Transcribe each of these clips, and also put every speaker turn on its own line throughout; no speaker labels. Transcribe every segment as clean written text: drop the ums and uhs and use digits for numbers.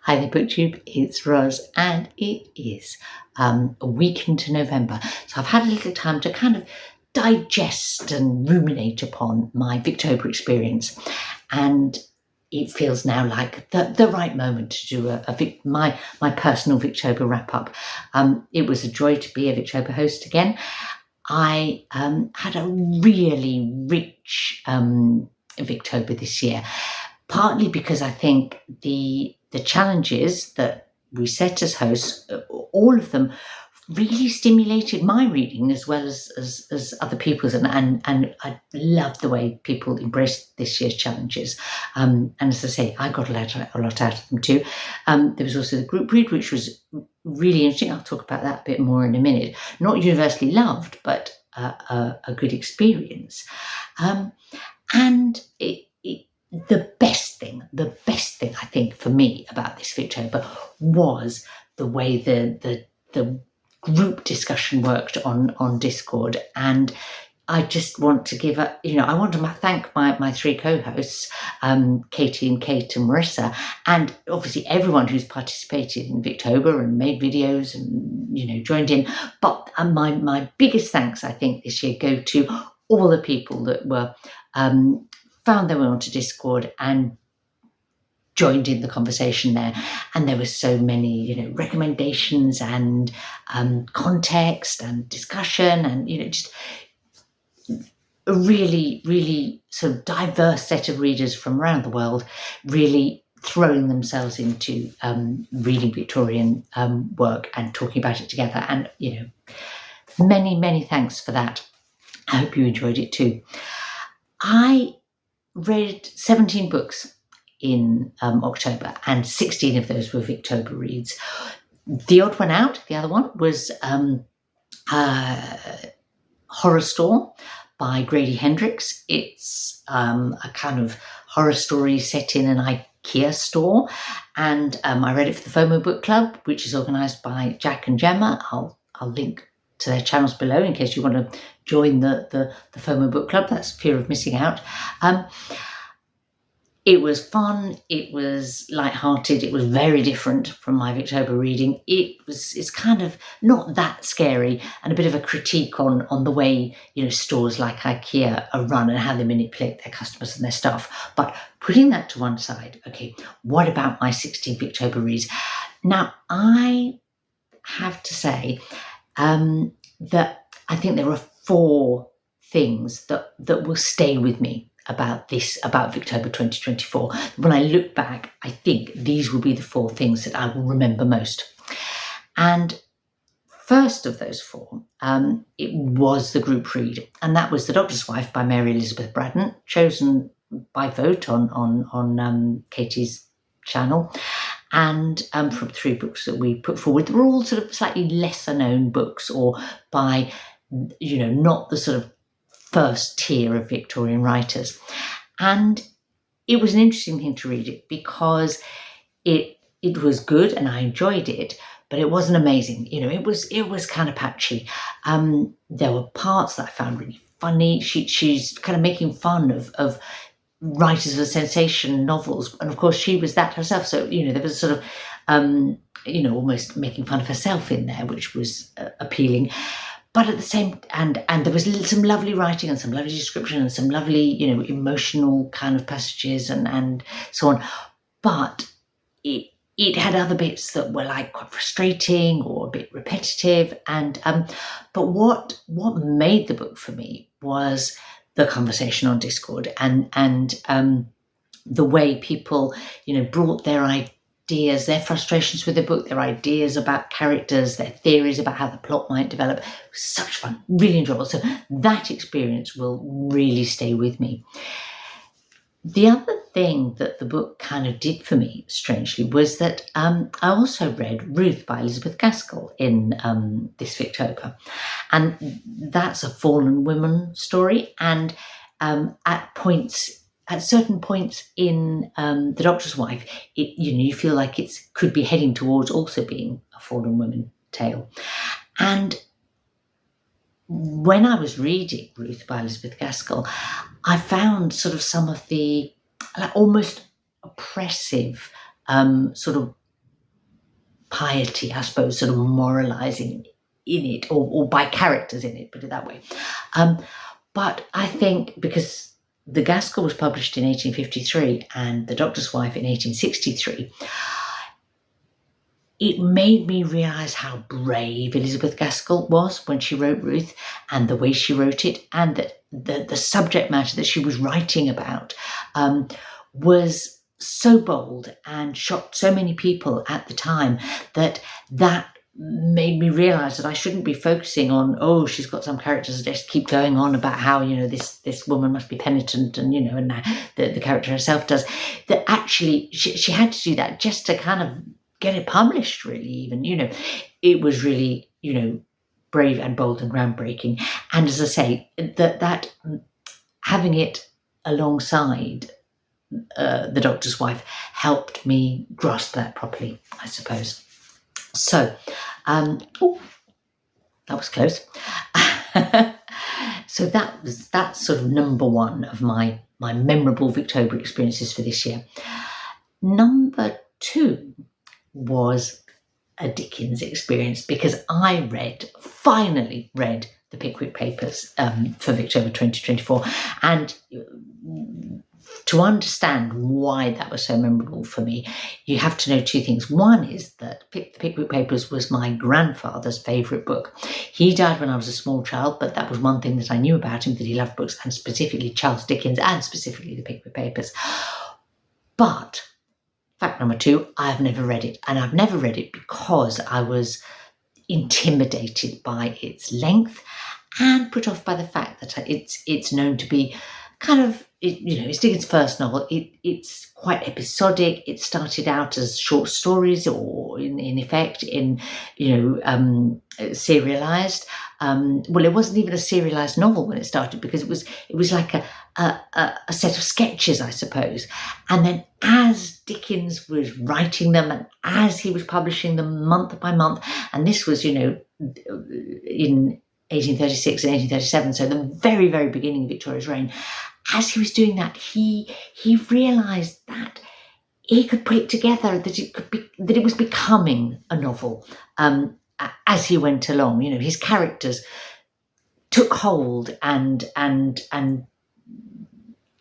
Hi there, BookTube, it's Roz, and it is a week into November. So I've had a little time to kind of digest and ruminate upon my Victober experience. And it feels now like the right moment to do my personal Victober wrap-up. It was a joy to be a Victober host again. I had a really rich Victober this year, partly because I think the challenges that we set as hosts, all of them really stimulated my reading as well as other people's, and I loved the way people embraced this year's challenges. And as I say, I got a lot out of them too. There was also the group read, which was really interesting. I'll talk about that a bit more in a minute. Not universally loved, but a good experience. And the best thing I think for me about this Victober was the way the group discussion worked on Discord. And I just want to give I want to thank my three co-hosts, Katie and Kate and Marissa, and obviously everyone who's participated in Victober and made videos and joined in. But my biggest thanks, I think, this year go to all the people that were found their way onto Discord and joined in the conversation there. And there were so many, recommendations and context and discussion and, just a really, really sort of diverse set of readers from around the world really throwing themselves into reading Victorian work and talking about it together. And, many, many thanks for that. I hope you enjoyed it too. I read 17 books in October, and 16 of those were Victober reads. The odd one out, the other one, was Horrorstör by Grady Hendrix. It's a kind of horror story set in an IKEA store, and I read it for the FOMO book club, which is organised by Jack and Gemma. I'll link to their channels below in case you want to join the FOMO book club. That's fear of missing out. It was fun, it was lighthearted, it was very different from my Victober reading. It's kind of not that scary, and a bit of a critique on the way, stores like IKEA are run and how they manipulate their customers and their staff. But putting that to one side, okay, what about my 16 Victober reads? Now, I have to say that I think there are 4 things that will stay with me about Victober 2024. When I look back, I think these will be the 4 things that I will remember most. And first of those 4, it was the group read, and that was The Doctor's Wife by Mary Elizabeth Braddon, chosen by vote on Katie's channel, and from 3 books that we put forward. They were all sort of slightly lesser known books, or by not the sort of first tier of Victorian writers. And it was an interesting thing to read it because it was good and I enjoyed it, but it wasn't amazing. It was kind of patchy. There were parts that I found really funny. She's kind of making fun of writers of sensation novels, and of course she was that herself. So there was sort of almost making fun of herself in there, which was appealing. But at the same, and there was some lovely writing and some lovely description and some lovely, emotional kind of passages and so on. But it had other bits that were quite frustrating or a bit repetitive. And but what made the book for me was the conversation on Discord and the way people, brought their ideas, their frustrations with the book, their ideas about characters, their theories about how the plot might develop. It was such fun, really enjoyable. So that experience will really stay with me. The other thing that the book kind of did for me, strangely, was that I also read Ruth by Elizabeth Gaskell in this Victober. And that's a fallen woman story. And at certain points in The Doctor's Wife, you feel like it could be heading towards also being a fallen woman tale. And when I was reading Ruth by Elizabeth Gaskell, I found some of the almost oppressive sort of piety, I suppose, sort of moralising in it, or by characters in it, put it that way. But I think because the Gaskell was published in 1853 and The Doctor's Wife in 1863, it made me realise how brave Elizabeth Gaskell was when she wrote Ruth, and the way she wrote it, and that the subject matter that she was writing about was so bold and shocked so many people at the time that made me realise that I shouldn't be focusing on, oh, she's got some characters that just keep going on about how, this woman must be penitent, and, and the character herself does. That actually she had to do that just to kind of get it published, really, even, it was really, brave and bold and groundbreaking. And as I say, that having it alongside The Doctor's Wife helped me grasp that properly, I suppose. So, that was close. So that's sort of number one of my memorable Victober experiences for this year. Number two was a Dickens experience, because I finally read the Pickwick Papers for Victober 2024, and to understand why that was so memorable for me, you have to know two things. One is that the Pickwick Papers was my grandfather's favourite book. He died when I was a small child, but that was one thing that I knew about him, that he loved books, and specifically Charles Dickens, and specifically the Pickwick Papers. But fact number two, I've never read it. And I've never read it because I was intimidated by its length and put off by the fact that it's known to be kind of, it's Dickens' first novel. It's quite episodic. It started out as short stories, or in effect serialized. Well, it wasn't even a serialized novel when it started, because it was like a set of sketches, I suppose. And then as Dickens was writing them, and as he was publishing them month by month, and this was, in 1836 and 1837, so the very, very beginning of Victoria's reign, as he was doing that, he realised that he could put it together, that it was becoming a novel as he went along. His characters took hold and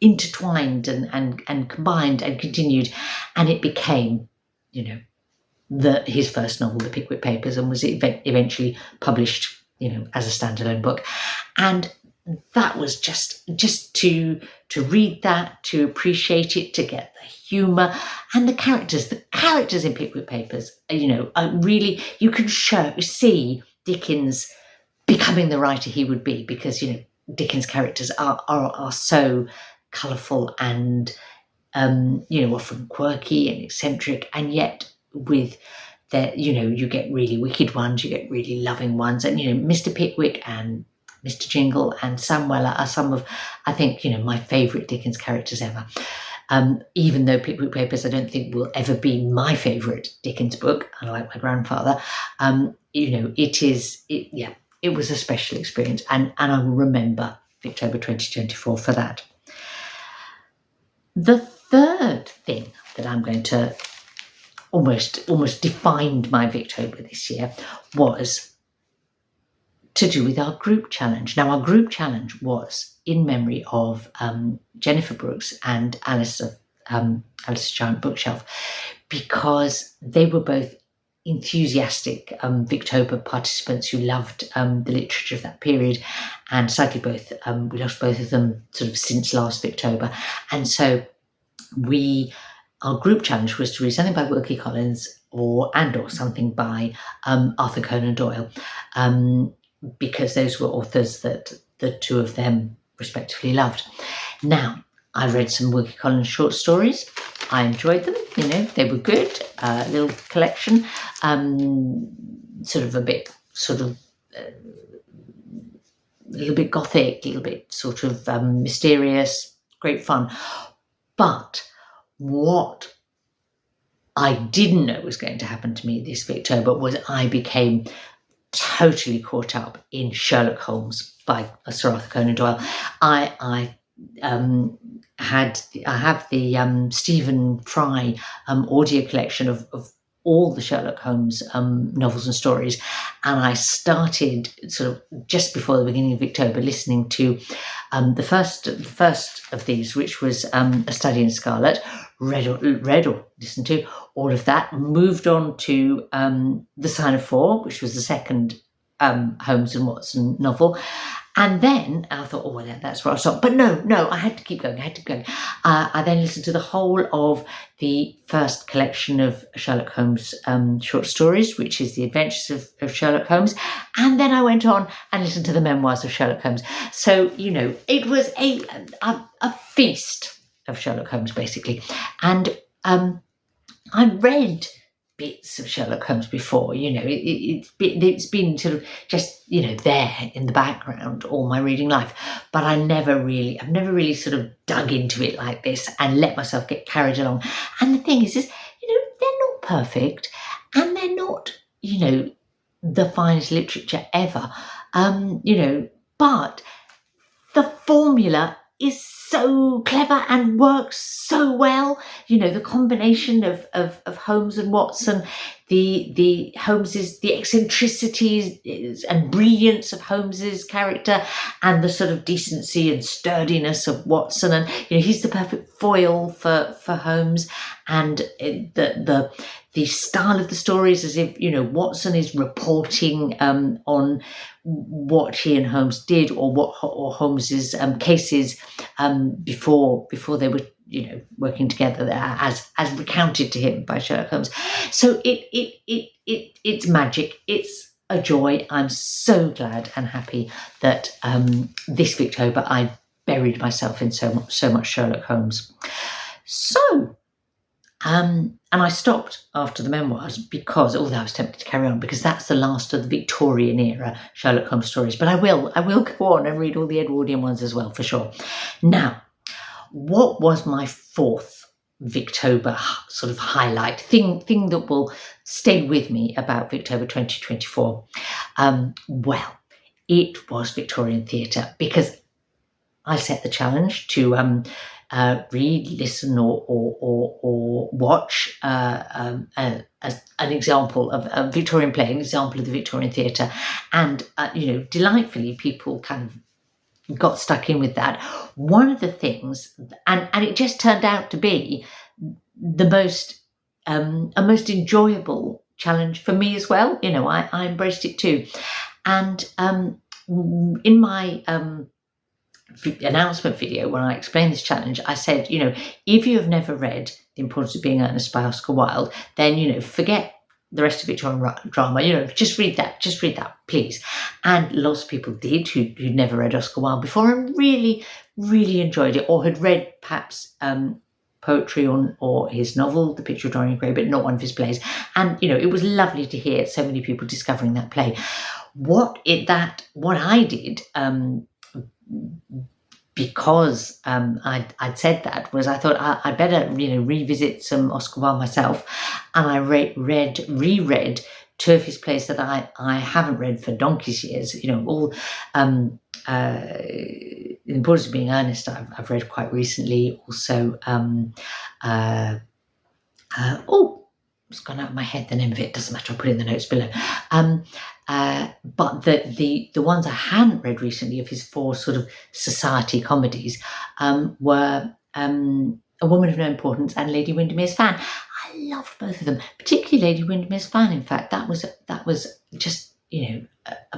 intertwined and combined and continued, and it became, his first novel, The Pickwick Papers, and was eventually published, as a standalone book. And that was just to read that, to appreciate it, to get the humour and the characters in Pickwick Papers, really, you can see Dickens becoming the writer he would be, because, Dickens' characters are so colourful and, often quirky and eccentric, and yet with that, you get really wicked ones, you get really loving ones, and, Mr. Pickwick and Mr. Jingle and Sam Weller are some of, I think, my favourite Dickens characters ever. Even though Pickwick Papers, I don't think will ever be my favourite Dickens book, unlike my grandfather. It was a special experience, and I will remember Victober 2024 for that. The third thing that I'm going to almost defined my Victober this year was to do with our group challenge. Now, our group challenge was in memory of Jennifer Brooks and Alice's Giant Bookshelf, because they were both enthusiastic Victober participants who loved the literature of that period, and sadly we lost both of them sort of since last Victober. And so our group challenge was to read something by Wilkie Collins or something by Arthur Conan Doyle, because those were authors that the two of them respectively loved. Now, I read some Wilkie Collins short stories. I enjoyed them, they were good. Little collection, a little bit gothic, a little bit sort of mysterious, great fun. But what I didn't know was going to happen to me this Victober was I became totally caught up in Sherlock Holmes by Sir Arthur Conan Doyle. I have the Stephen Fry audio collection of all the Sherlock Holmes novels and stories, and I started sort of just before the beginning of Victober listening to the first of these, which was A Study in Scarlet. Read or listened to all of that. Moved on to The Sign of Four, which was the second Holmes and Watson novel. And then I thought, oh, well, that's where I'll stop. But no, I had to keep going. I then listened to the whole of the first collection of Sherlock Holmes short stories, which is The Adventures of Sherlock Holmes. And then I went on and listened to the Memoirs of Sherlock Holmes. So, it was a feast of Sherlock Holmes, basically. And I read bits of Sherlock Holmes before, it's been sort of just, there in the background all my reading life. But I've never really sort of dug into it like this and let myself get carried along. And the thing is, they're not perfect and they're not, the finest literature ever, but the formula is so clever and works so well. The combination of Holmes and Watson, the Holmes's, the eccentricities and brilliance of Holmes's character, and the sort of decency and sturdiness of Watson, and he's the perfect foil for Holmes, and the style of the stories, as if Watson is reporting on what he and Holmes did, or Holmes's cases before they were working together as recounted to him by Sherlock Holmes. So it's magic. It's a joy. I'm so glad and happy that this Victober I buried myself in so much Sherlock Holmes. So. And I stopped after the Memoirs because, although I was tempted to carry on, because that's the last of the Victorian era Sherlock Holmes stories. But I will go on and read all the Edwardian ones as well, for sure. Now, what was my fourth Victober sort of highlight thing that will stay with me about Victober 2024? Well, it was Victorian theatre, because I set the challenge to read, listen, or watch an example of a Victorian play, an example of the Victorian theatre, and delightfully, people kind of got stuck in with that. One of the things, and it just turned out to be the most a most enjoyable challenge for me as well. I embraced it too, and in my announcement video, when I explained this challenge, I said, if you have never read The Importance of Being Earnest by Oscar Wilde, then, forget the rest of Victorian drama, just read that, please. And lots of people did who'd never read Oscar Wilde before and really, really enjoyed it, or had read perhaps poetry or his novel, The Picture of Dorian Gray, but not one of his plays. And, it was lovely to hear so many people discovering that play. What I did, because I'd said that, was I thought I'd better revisit some Oscar Wilde myself, and I reread two of his plays that I haven't read for donkey's years. All The Importance of Being Earnest I've read quite recently. Also, it's gone out of my head, the name of it, doesn't matter, I'll put it in the notes below. But the ones I hadn't read recently of his four sort of society comedies were A Woman of No Importance and Lady Windermere's Fan. I loved both of them, particularly Lady Windermere's Fan. In fact, that was just a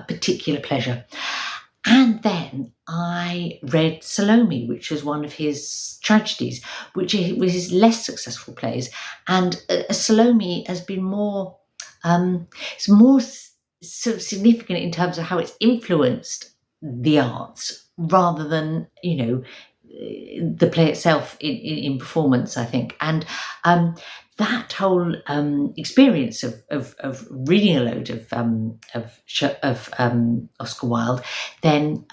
particular pleasure. And then I read Salomé, which was one of his tragedies, which was his less successful plays. And Salomé has been more, it's more sort of significant in terms of how it's influenced the arts rather than, the play itself in performance, I think. And that whole experience of reading a load of Oscar Wilde then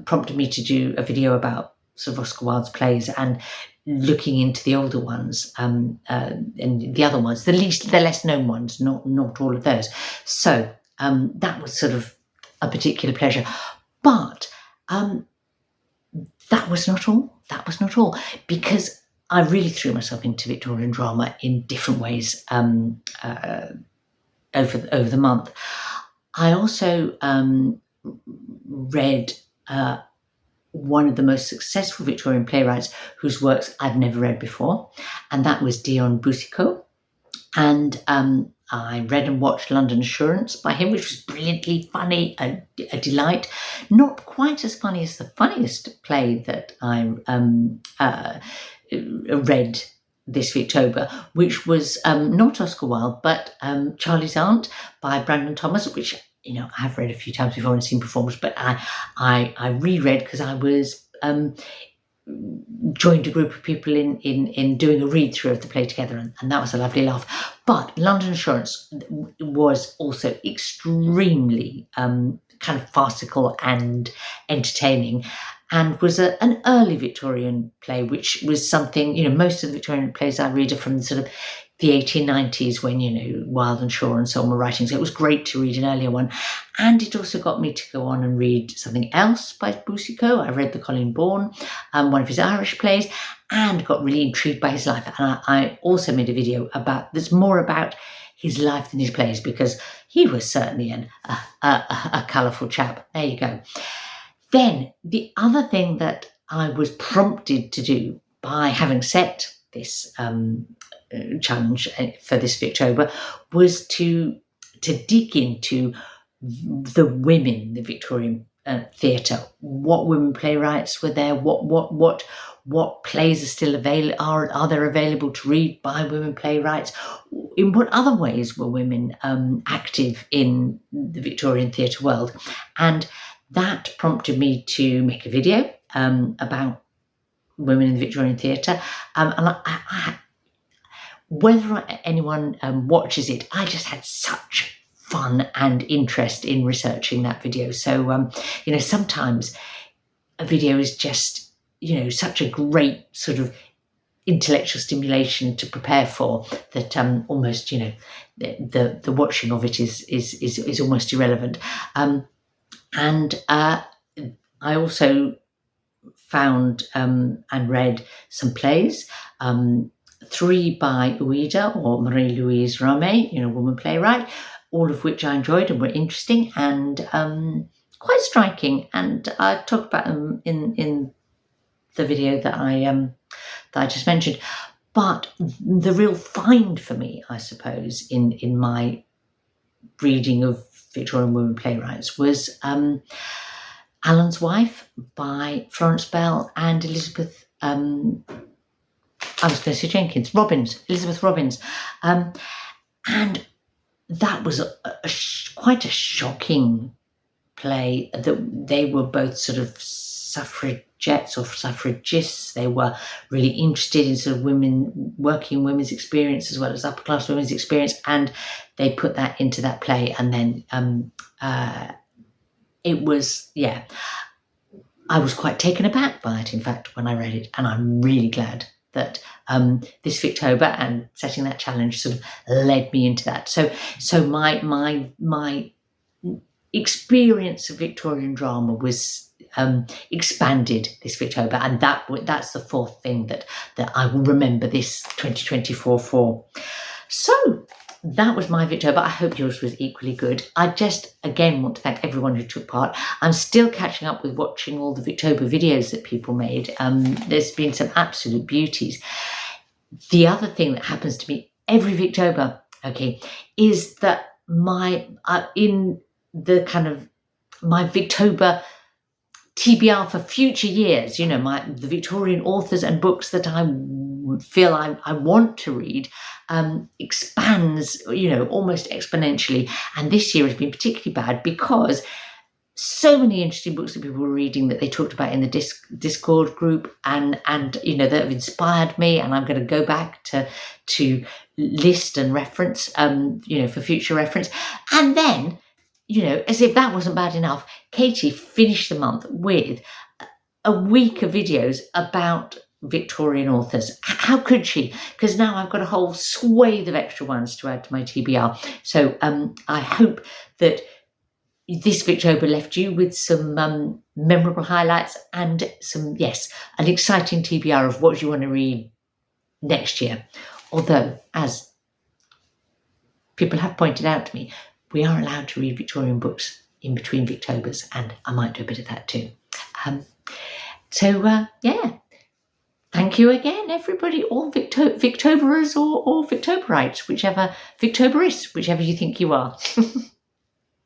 prompted me to do a video about sort of Oscar Wilde's plays and looking into the older ones and the other ones, the less known ones, not all of those. So that was sort of a particular pleasure, but that was not all. Because I really threw myself into Victorian drama in different ways over the month. I also read one of the most successful Victorian playwrights whose works I've never read before, and that was Dion Busso. And I read and watched London Assurance by him, which was brilliantly funny, a delight. Not quite as funny as the funniest play that I read this Victober, which was not Oscar Wilde, but Charley's Aunt by Braddon Thomas, which I have read a few times before and seen performed, but I reread because I was joined a group of people in doing a read through of the play together, and that was a lovely laugh. But London Assurance was also extremely kind of farcical and entertaining, and was an early Victorian play, which was something, most of the Victorian plays I read are from sort of the 1890s when, Wilde and Shaw and so on were writing. So it was great to read an earlier one. And it also got me to go on and read something else by Boucicault. I read the Colleen Bawn, one of his Irish plays, and got really intrigued by his life. And I also made a video that's more about his life than his plays, because he was certainly a colourful chap. There you go. Then the other thing that I was prompted to do by having set this challenge for this Victober was to dig into the women, the Victorian theatre. What women playwrights were there? What plays are still available? Are there available to read by women playwrights? In what other ways were women active in the Victorian theatre world? And that prompted me to make a video about women in the Victorian theatre. And I whether anyone watches it, I just had such fun and interest in researching that video. So, sometimes a video is just, such a great sort of intellectual stimulation to prepare for that almost, the watching of it is almost irrelevant. And I also found and read some plays, 3 by Ouida or Marie-Louise Ramey, woman playwright, all of which I enjoyed and were interesting and quite striking. And I talked about them in the video that I just mentioned. But the real find for me, I suppose, in my reading of Victorian women playwrights was Allans Wife by Florence Bell and Elizabeth Elizabeth Robbins. And that was quite a shocking play, that they were both sort of suffragettes or suffragists. They were really interested in sort of working women's experience as well as upper class women's experience, and they put that into that play. And then it was, I was quite taken aback by it, in fact, when I read it, and I'm really glad that this Victober and setting that challenge sort of led me into that. So my experience of Victorian drama was expanded this Victober, and that's the fourth thing that I will remember this 2024 for. So that was my Victober. I hope yours was equally good. I just, again, want to thank everyone who took part. I'm still catching up with watching all the Victober videos that people made. There's been some absolute beauties. The other thing that happens to me every Victober, is that in the kind of my Victober TBR for future years, the Victorian authors and books that I feel I want to read expands, almost exponentially. And this year has been particularly bad because so many interesting books that people were reading that they talked about in the Discord group and that have inspired me, and I'm going to go back to list and reference, for future reference. And then, as if that wasn't bad enough, Katie finished the month with a week of videos about Victorian authors. How could she? Because now I've got a whole swathe of extra ones to add to my TBR. So I hope that this Victober left you with some memorable highlights and an exciting TBR of what you want to read next year. Although, as people have pointed out to me, we are allowed to read Victorian books in between Victobers, and I might do a bit of that too. Yeah. Thank you again, everybody, all Victoberers or Victoberites, whichever Victoberists, whichever you think you are.